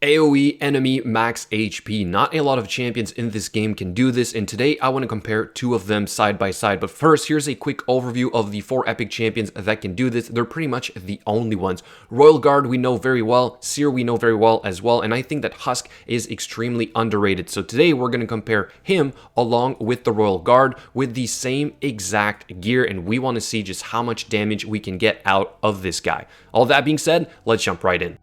AoE enemy max HP. Not a lot of champions in this game can do this, and today I want to compare two of them side by side. But first, here's a quick overview of the 4 epic champions that can do this. They're pretty much the only ones. Royal Guard we know very well, Seer we know very well as well, and I think that Husk is extremely underrated. So today we're going to compare him along with the Royal Guard with the same exact gear, and we want to see just how much damage we can get out of this guy. All that being said, let's jump right in.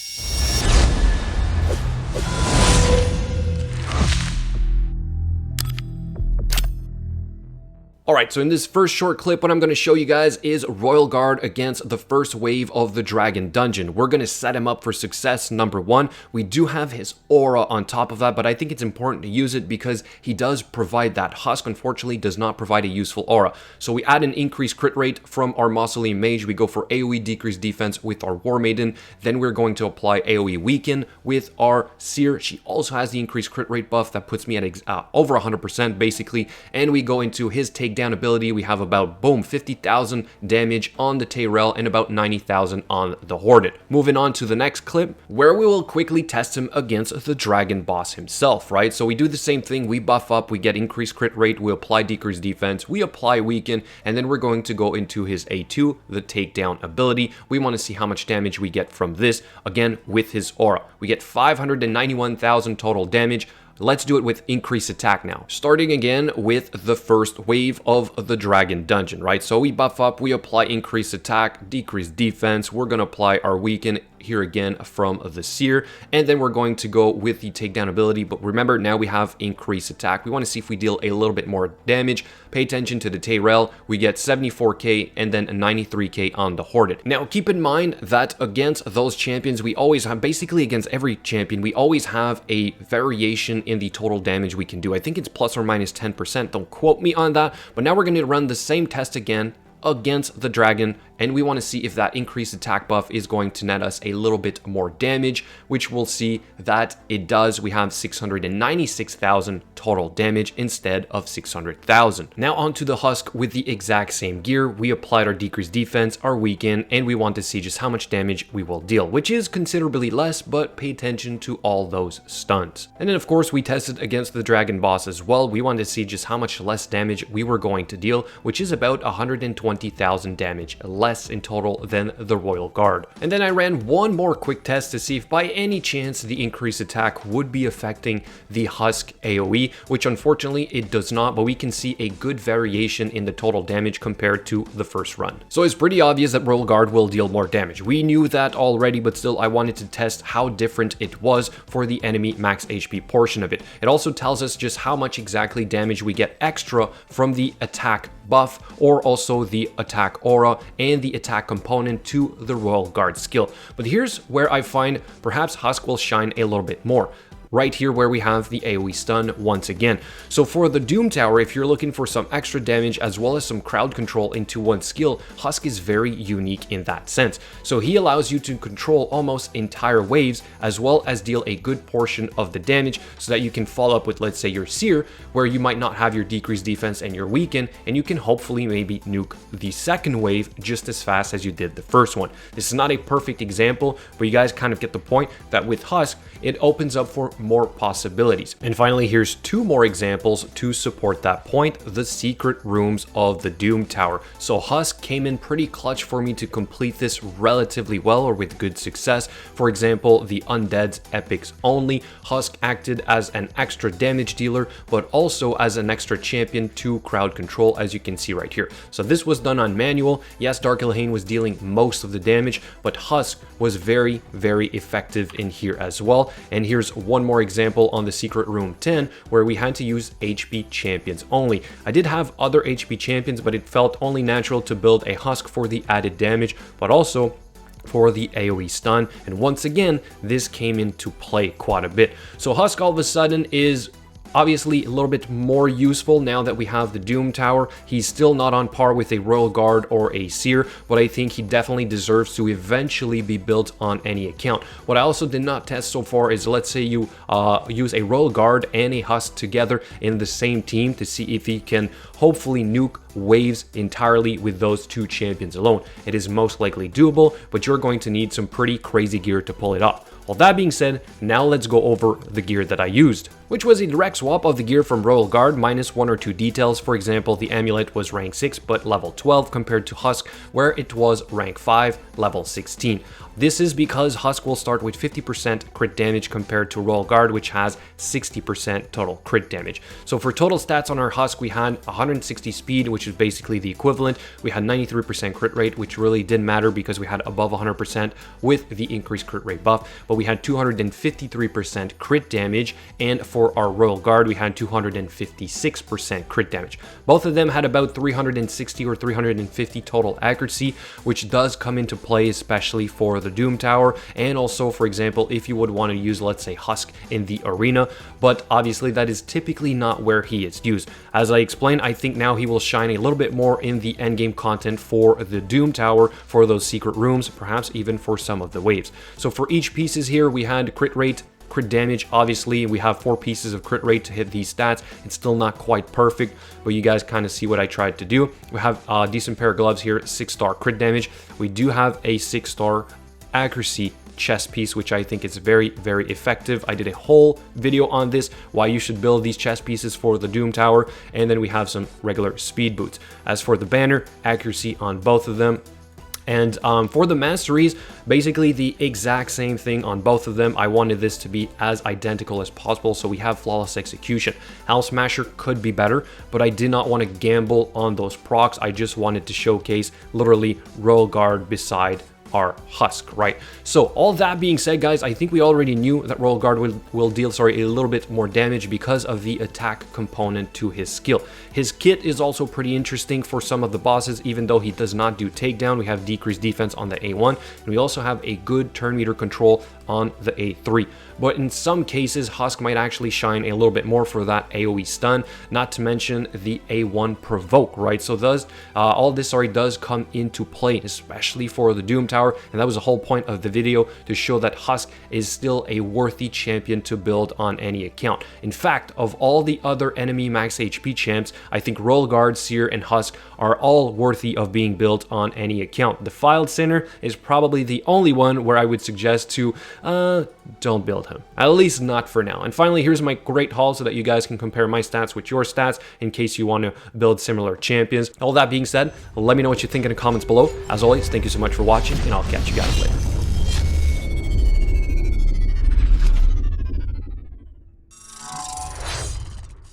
Alright, so in this first short clip, what I'm going to show you guys is Royal Guard against the first wave of the Dragon Dungeon. We're going to set him up for success, number one. We do have his aura on top of that, but I think it's important to use it because he does provide that. Husk, unfortunately, does not provide a useful aura. So we add an increased crit rate from our Mausoleum Mage. We go for AoE decreased defense with our War Maiden. Then we're going to apply AoE weaken with our Seer. She also has the increased crit rate buff that puts me at over 100% basically. And we go into his takedown ability. We have about, boom, 50,000 damage on the Tyrell and about 90,000 on the Hoarded. Moving on to the next clip, where we will quickly test him against the Dragon Boss himself, right? So we do the same thing. We buff up, we get increased crit rate, we apply decreased defense, we apply weaken, and then we're going to go into his A2, the takedown ability. We want to see how much damage we get from this, again, with his aura. We get 591,000 total damage. Let's do it with increased attack now. Starting again with the first wave of the Dragon Dungeon, right? So we buff up, we apply increased attack, decreased defense. We're going to apply our weaken here again from the Seer, and then we're going to go with the takedown ability. But remember, now we have increased attack. We want to see if we deal a little bit more damage. Pay attention to the Tyrell. We get 74k and then 93k on the Hoarded. Now keep in mind that against those champions, we always have, basically against every champion, we always have a variation in the total damage we can do. I think it's plus or minus 10%. Don't quote me on that, but now we're going to run the same test again against the dragon, and we want to see if that increased attack buff is going to net us a little bit more damage, which we'll see that it does. We have 696,000 total damage instead of 600,000. Now onto the Husk with the exact same gear. We applied our decreased defense, our weaken, and we want to see just how much damage we will deal, which is considerably less, but pay attention to all those stuns. And then of course we tested against the dragon boss as well. We wanted to see just how much less damage we were going to deal, which is about 120,000 damage less in total than the Royal Guard. And then I ran one more quick test to see if by any chance the increased attack would be affecting the Husk AoE, which unfortunately it does not, but we can see a good variation in the total damage compared to the first run. So it's pretty obvious that Royal Guard will deal more damage. We knew that already, but still I wanted to test how different it was for the enemy max HP portion of it. It also tells us just how much exactly damage we get extra from the attack buff, or also the attack aura and the attack component to the Royal Guard skill. But here's where I find perhaps Husk will shine a little bit more. Right here where we have the AoE stun once again. So for the Doom Tower, if you're looking for some extra damage as well as some crowd control into one skill, Husk is very unique in that sense. So he allows you to control almost entire waves as well as deal a good portion of the damage, so that you can follow up with, let's say, your Seer, where you might not have your decreased defense and your weaken, and you can hopefully maybe nuke the second wave just as fast as you did the first one. This is not a perfect example, but you guys kind of get the point that with Husk, it opens up for more possibilities. And finally, here's two more examples to support that point: the secret rooms of the Doom Tower. So Husk came in pretty clutch for me to complete this relatively well, or with good success. For example, the Undead's epics only. Husk acted as an extra damage dealer, but also as an extra champion to crowd control, as you can see right here. So this was done on manual. Yes, Dark Elhain was dealing most of the damage, but Husk was very, very effective in here as well. And here's one more example on the Secret Room 10, where we had to use HP champions only. I did have other HP champions, but it felt only natural to build a Husk for the added damage, but also for the AoE stun. And once again, this came into play quite a bit. So Husk all of a sudden is obviously a little bit more useful now that we have the Doom Tower. He's still not on par with a Royal Guard or a Seer, but I think he definitely deserves to eventually be built on any account. What I also did not test so far is, let's say you use a Royal Guard and a Husk together in the same team to see if he can hopefully nuke waves entirely with those two champions alone. It is most likely doable, but you're going to need some pretty crazy gear to pull it off. Well, that being said, now let's go over the gear that I used, which was a direct swap of the gear from Royal Guard minus 1 or 2 details. For example, the amulet was rank 6 but level 12 compared to HUSK, where it was rank 5, level 16. This is because HUSK will start with 50% crit damage compared to Royal Guard, which has 60% total crit damage. So for total stats on our HUSK, we had 160 speed, which is basically the equivalent. We had 93% crit rate, which really didn't matter because we had above 100% with the increased crit rate buff, but we had 253% crit damage, and for our Royal Guard, we had 256% crit damage. Both of them had about 360 or 350 total accuracy, which does come into play, especially for the Doom Tower, and also, for example, if you would want to use, let's say, HUSK in the arena, but obviously that is typically not where he is used. As I explained, I think now he will shine a little bit more in the endgame content for the Doom Tower, for those secret rooms, perhaps even for some of the waves. So for each pieces here, we had crit rate, crit damage. Obviously, we have 4 pieces of crit rate to hit these stats. It's still not quite perfect, but you guys kind of see what I tried to do. We have a decent pair of gloves here, 6-star crit damage. We do have a 6-star accuracy chest piece, which I think is very, very effective. I did a whole video on this, why you should build these chest pieces for the Doom Tower, and then we have some regular speed boots. As for the banner, accuracy on both of them. And for the masteries, basically the exact same thing on both of them. I wanted this to be as identical as possible, so we have flawless execution. Hell Smasher could be better, but I did not want to gamble on those procs. I just wanted to showcase literally Royal Guard beside our HUSK, right? So all that being said, guys, I think we already knew that Royal Guard will deal, a little bit more damage because of the attack component to his skill. His kit is also pretty interesting for some of the bosses, even though he does not do takedown. We have decreased defense on the A1, and we also have a good turn meter control on the A3. But in some cases, HUSK might actually shine a little bit more for that AoE stun, not to mention the A1 provoke, right? So all this does come into play, especially for the Doom Tower, and that was the whole point of the video, to show that HUSK is still a worthy champion to build on any account. In fact, of all the other enemy max HP champs, I think Royal Guard, Seer, and HUSK are all worthy of being built on any account. Defiled Sinner is probably the only one where I would suggest to don't build him, at least not for now. And finally, here's my great haul so that you guys can compare my stats with your stats in case you want to build similar champions. All that being said, let me know what you think in the comments below. As always, thank you so much for watching, and I'll catch you guys later.